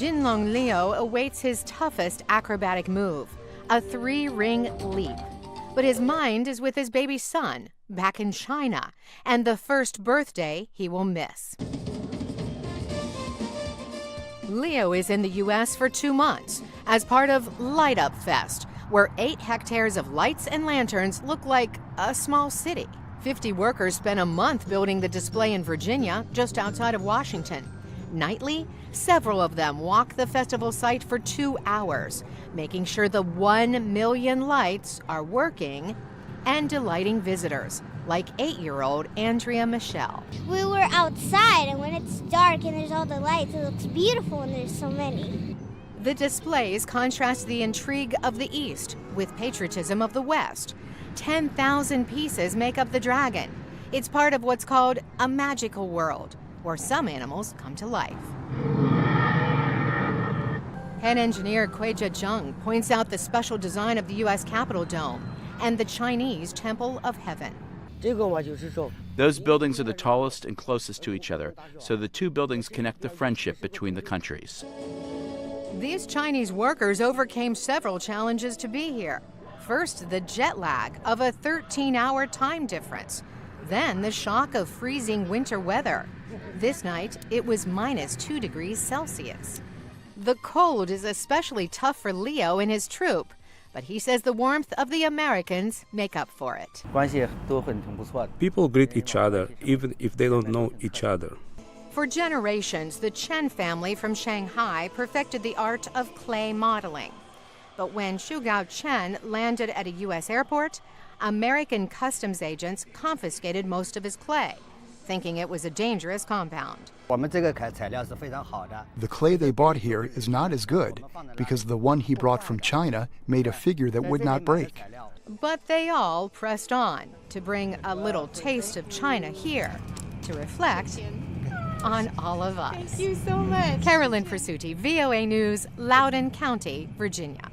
Jinlong Liu awaits his toughest acrobatic move, a 3-ring leap. But his mind is with his baby son, back in China, and the first birthday he will miss. Leo is in the U.S. for 2 months as part of Light Up Fest, where 8 hectares of lights and lanterns look like a small city. 50 workers spent a month building the display in Virginia, just outside of Washington. Nightly, several of them walk the festival site for 2 hours, making sure the 1 million lights are working and delighting visitors, like 8-year-old Andrea Michelle. We were outside, and when it's dark and there's all the lights, it looks beautiful and there's so many. The displays contrast the intrigue of the East with patriotism of the West. 10,000 pieces make up the dragon. It's part of what's called a magical world, where some animals come to life. Head engineer Kuijia Zheng points out the special design of the U.S. Capitol Dome and the Chinese Temple of Heaven. Those buildings are the tallest and closest to each other, so the 2 buildings connect the friendship between the countries. These Chinese workers overcame several challenges to be here. First, the jet lag of a 13-hour time difference. Then the shock of freezing winter weather. This night, it was -2 degrees Celsius. The cold is especially tough for Leo and his troupe, but he says the warmth of the Americans make up for it. People greet each other even if they don't know each other. For generations, the Chen family from Shanghai perfected the art of clay modeling. But when Xu Gao Chen landed at a U.S. airport, American customs agents confiscated most of his clay, thinking it was a dangerous compound. The clay they bought here is not as good because the one he brought from China made a figure that would not break. But they all pressed on to bring a little taste of China here to reflect on all of us. Thank you so much. Carolyn Presutti, VOA News, Loudoun County, Virginia.